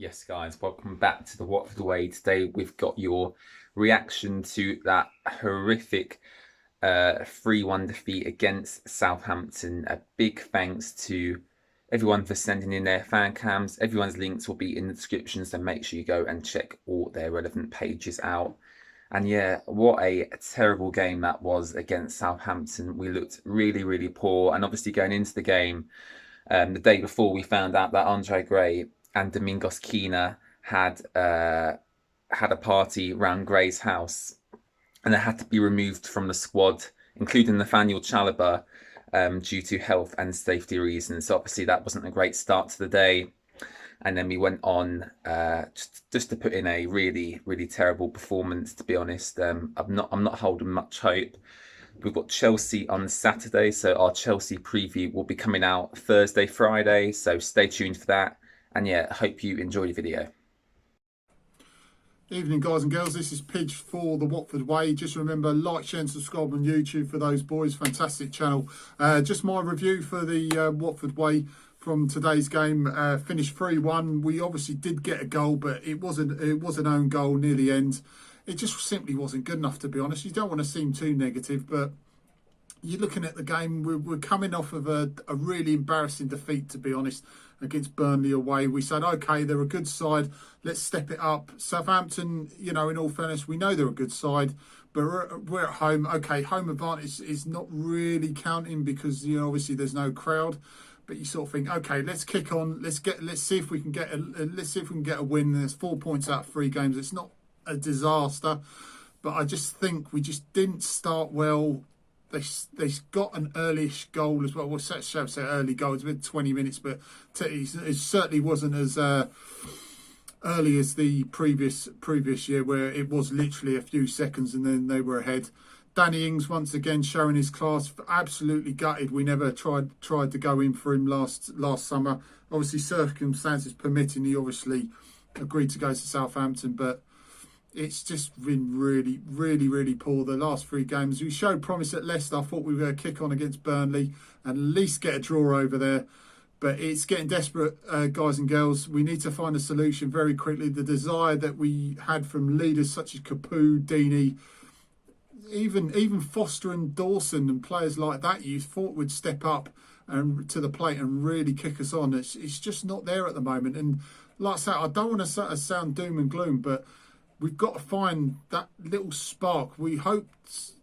Yes, guys, welcome back to the Watford Way. Today we've got your reaction to that horrific 3-1 defeat against Southampton. A big thanks to everyone for sending in their fan cams. Everyone's links will be in the description, so make sure you go and check all their relevant pages out. And yeah, what a terrible game that was against Southampton. We looked really, really poor. And obviously going into the game, the day before, we found out that Andre Gray and Domingos Quina had a party around Gray's house, and they had to be removed from the squad, including Nathaniel Chalobah, due to health and safety reasons. So obviously that wasn't a great start to the day. And then we went on just to put in a really, really terrible performance. To be honest, I'm not holding much hope. We've got Chelsea on Saturday, so our Chelsea preview will be coming out Thursday, Friday. So stay tuned for that. And yeah, hope you enjoy the video. Evening, guys and girls. This is Pidge for the Watford Way. Just remember, like, share and subscribe on YouTube for those boys. Fantastic channel. Just my review for the Watford Way from today's game. Finished 3-1. We obviously did get a goal, but it was an own goal near the end. It just simply wasn't good enough, to be honest. You don't want to seem too negative, but you're looking at the game, we're coming off of a really embarrassing defeat, to be honest, against Burnley away. We said, okay, they're a good side, let's step it up. Southampton, you know, in all fairness, we know they're a good side, but we're at home. Okay, home advantage is not really counting because, you know, obviously there's no crowd. But you sort of think, okay, let's kick on. Let's see if we can get a win. There's 4 points out of 3 games. It's not a disaster, but I just think we just didn't start well. They got an early-ish goal as well. Well, shall I say early goal? It's been 20 minutes, but it certainly wasn't as early as the previous year, where it was literally a few seconds and then they were ahead. Danny Ings once again showing his class. Absolutely gutted we never tried to go in for him last summer. Obviously, circumstances permitting, he obviously agreed to go to Southampton, but it's just been really, really, really poor the last 3 games. We showed promise at Leicester. I thought we were going to kick on against Burnley and at least get a draw over there. But it's getting desperate, guys and girls. We need to find a solution very quickly. The desire that we had from leaders such as Capoue, Deeney, even Foster and Dawson and players like that, you thought would step up and to the plate and really kick us on. It's just not there at the moment. And like I say, I don't want to sound doom and gloom, but we've got to find that little spark. We hope,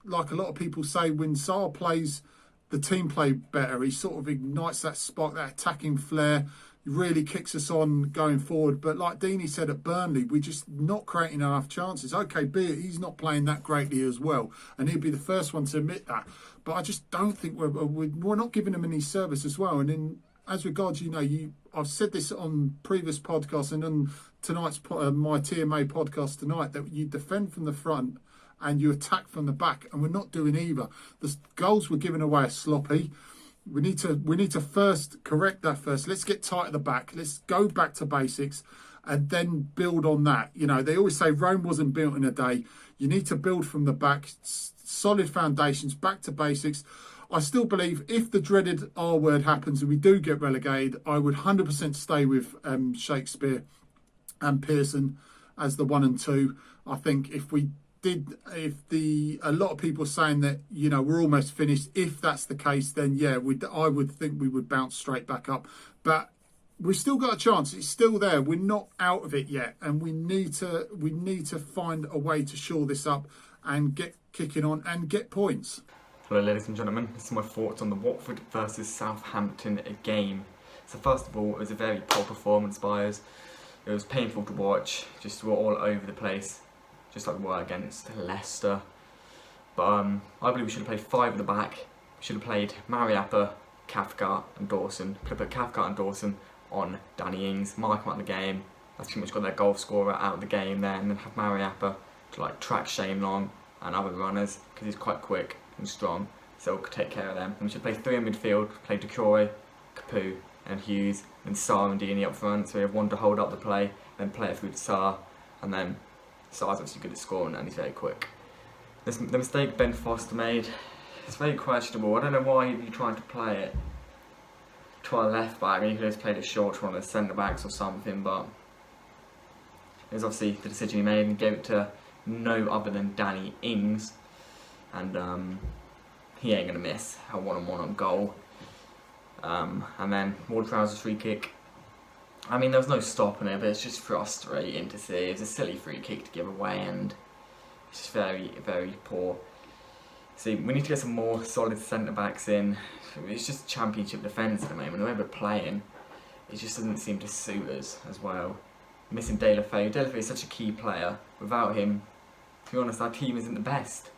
like a lot of people say, when Sarr plays, the team play better. He sort of ignites that spark, that attacking flair. He really kicks us on going forward. But like Deeney said at Burnley, we're just not creating enough chances. Okay, be it he's not playing that greatly as well, and he'd be the first one to admit that. But I just don't think we're not giving him any service as well. And in as regards, you know, I've said this on previous podcasts and on tonight's my TMA podcast tonight, that you defend from the front and you attack from the back, and we're not doing either. The goals we're giving away are sloppy. We need to first correct that first. Let's get tight at the back. Let's go back to basics and then build on that. You know, they always say Rome wasn't built in a day. You need to build from the back, solid foundations, back to basics. I still believe if the dreaded R word happens and we do get relegated, I would 100% stay with Shakespeare and Pearson as the 1 and 2. I think a lot of people are saying that, you know, we're almost finished. If that's the case, then yeah, I would think we would bounce straight back up. But we've still got a chance. It's still there. We're not out of it yet, and we need to find a way to shore this up and get kicking on and get points. Hello ladies and gentlemen, this is my thoughts on the Watford versus Southampton game. So first of all, it was a very poor performance by us. It was painful to watch, just we're all over the place, just like we were against Leicester. But I believe we should have played 5 at the back. We should have played Mariappa, Cathcart and Dawson. Could have put Cathcart and Dawson on Danny Ings, mark him out of the game. That's pretty much got their goal scorer out of the game there, and then have Mariappa to like track Shane Long and other runners, because he's quite quick and strong, so we could take care of them. And we should play 3 in midfield, play Decore, Capoue and Hughes, and Sarr and Deeney up front, so we have one to hold up the play, then play it through to Sarr, and then Sarr's obviously good at scoring and he's very quick. The mistake Ben Foster made, it's very questionable. I don't know why he'd be trying to play it to our left back. I mean, he could have played it short to one of the centre backs or something, but It was obviously the decision he made and gave it to no other than Danny Ings, and he ain't going to miss a 1-on-1 on goal. And then Ward-Prowse's free kick. I mean, there was no stopping it, but it's just frustrating to see. It's a silly free kick to give away, and it's just very, very poor. See, we need to get some more solid centre-backs in. It's just championship defence at the moment. The way we're playing, it just doesn't seem to suit us as well. Missing Deulofeu. Deulofeu is such a key player. Without him, to be honest, our team isn't the best.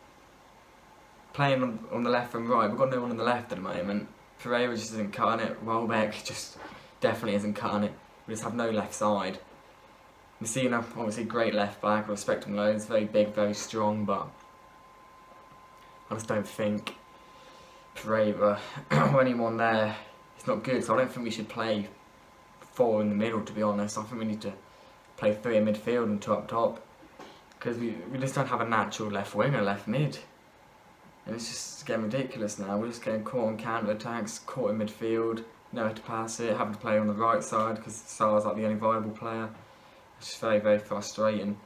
Playing on the left and right, we've got no one on the left at the moment. Pereira just isn't cutting it. Welbeck just definitely isn't cutting it. We just have no left side. Messina, obviously great left back. I respect him loads. Very big, very strong, but I just don't think Pereira or anyone there is not good. So I don't think we should play 4 in the middle, to be honest. I think we need to play 3 in midfield and 2 up top, because we just don't have a natural left winger, left mid. And it's just getting ridiculous now. We're just getting caught on counter attacks, caught in midfield, nowhere to pass it, having to play on the right side because Sar's like the only viable player. It's just very, very frustrating.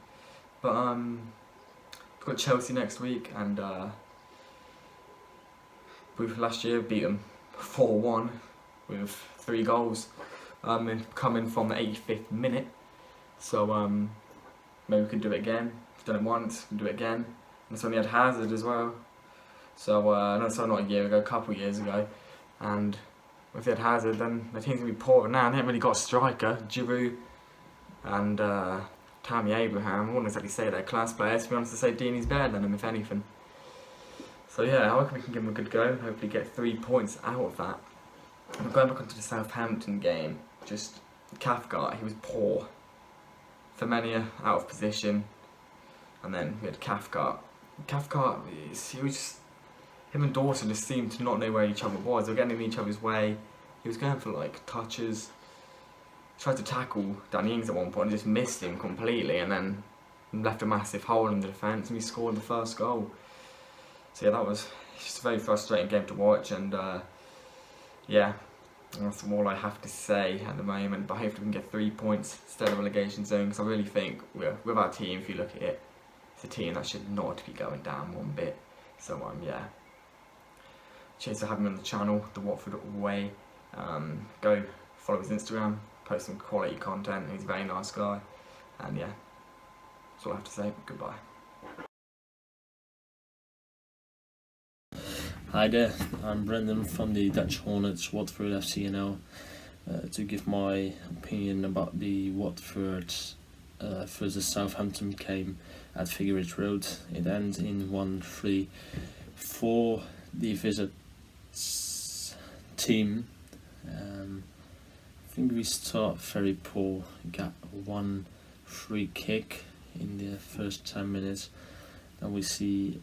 But we've got Chelsea next week, and we last year beat them 4-1 with 3 goals coming from the 85th minute. So maybe we could do it again. We've done it once, we can do it again. And that's when we had Hazard as well. So not a year ago, a couple of years ago. And if they had Hazard, then the team's going to be poor now. They haven't really got a striker. Giroud and Tammy Abraham, I wouldn't exactly say they're class players. To be honest, to say Deeney's better than them, if anything. So yeah, I reckon we can give them a good go and hopefully get 3 points out of that. And going back onto the Southampton game, just Cathcart, he was poor. Femenia out of position, and then we had Cathcart. Cathcart, he was just, him and Dawson just seemed to not know where each other was. They were getting in each other's way. He was going for like touches. Tried to tackle Danny Ings at one point and just missed him completely, and then left a massive hole in the defence, and we scored the first goal. So yeah, that was just a very frustrating game to watch, and yeah, that's all I have to say at the moment. But hopefully we can get 3 points instead of relegation zone, because I really think with our team, if you look at it, it's a team that should not be going down one bit. So yeah, cheers for having me on the channel, The Watford Way. Go follow his Instagram, post some quality content. He's a very nice guy, and yeah, that's all I have to say. Goodbye. Hi there, I'm Brendan from the Dutch Hornets, Watford FCNL, to give my opinion about the Watford versus Southampton game at Vicarage Road. It ends in 1-3 for the visit team. I think we start very poor. We got 1 free kick in the first 10 minutes. And we see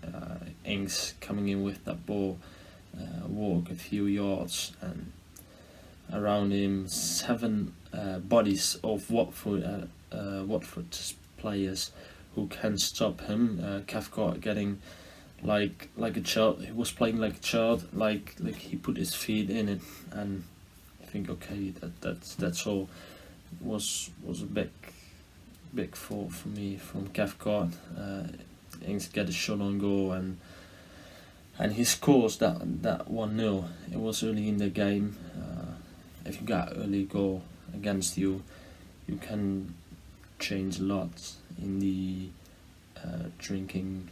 Ings coming in with that ball, walk a few yards, and around him 7 bodies of Watford players who can stop him. Cathcart getting like a child. He was playing like a child, like he put his feet in it, and I think okay, that's all. It was a big fault for me from Cathcart. Ings get a shot on goal, and he scores that 1-0. It was early in the game. If you got early goal against you, you can change a lot in the drinking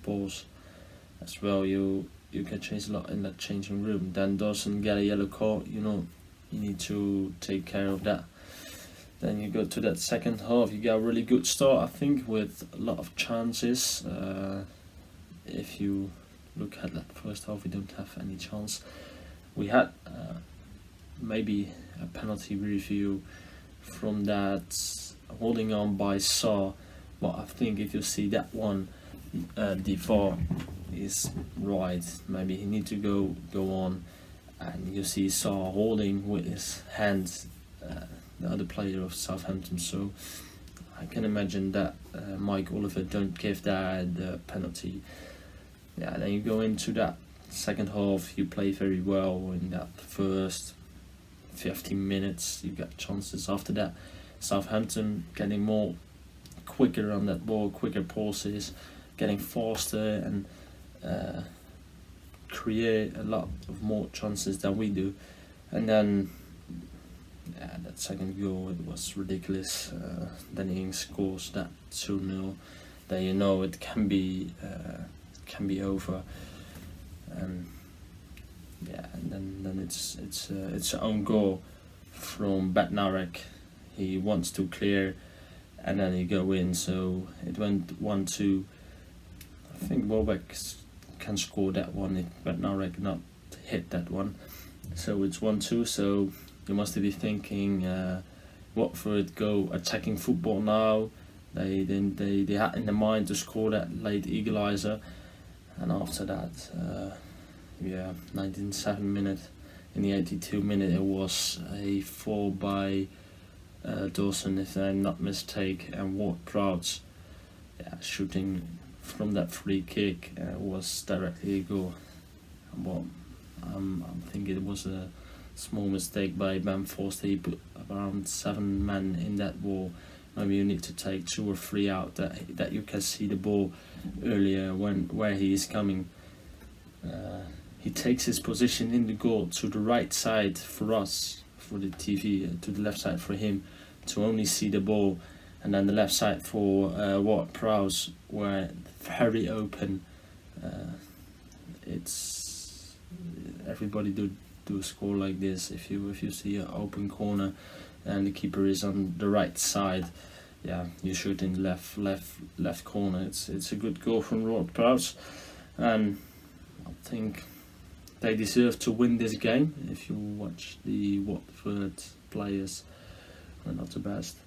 balls as well. You can change a lot in that changing room. Then Dawson get a yellow card. You need to take care of that. Then you go to that second half, you get a really good start, I think, with a lot of chances. If you look at that first half, we don't have any chance. We had maybe a penalty review from that holding on by Saw, but I think if you see that one, the VAR is right. Maybe he need to go on, and you see Saw holding with his hands the other player of Southampton, so I can imagine that Mike Oliver don't give that the penalty. Yeah, then you go into that second half, you play very well in that first 15 minutes, you get chances. After that, Southampton getting more quicker on that ball, quicker passes, getting faster, and create a lot of more chances than we do. And then that second goal, it was ridiculous. Danny Ings scores that 2-0. Then you know it can be over. And then it's an own goal from Bednarek. He wants to clear, and then he go in. So it went 1-2. I think Welbeck can score that one if Bednarek not hit that one. So it's 1-2. So you must be thinking, Watford go attacking football now. They had in their mind to score that late equaliser, and after that, 97 minute, in the 82 minute, it was a fall by Dawson, if I'm not mistaken, and Ward-Prowse shooting from that free kick was directly a goal. Well, I think it was a small mistake by Ben Forster. He put around 7 men in that wall. Maybe you need to take 2 or 3 out that you can see the ball earlier where he is coming. He takes his position in the goal to the right side for us, for the TV, to the left side for him to only see the ball, and then the left side for Ward-Prowse were very open. It's everybody do a score like this. If you see an open corner and the keeper is on the right side, you shoot in the left corner. It's a good goal from Ward-Prowse, and I think they deserve to win this game. If you watch the Watford players, are not the best.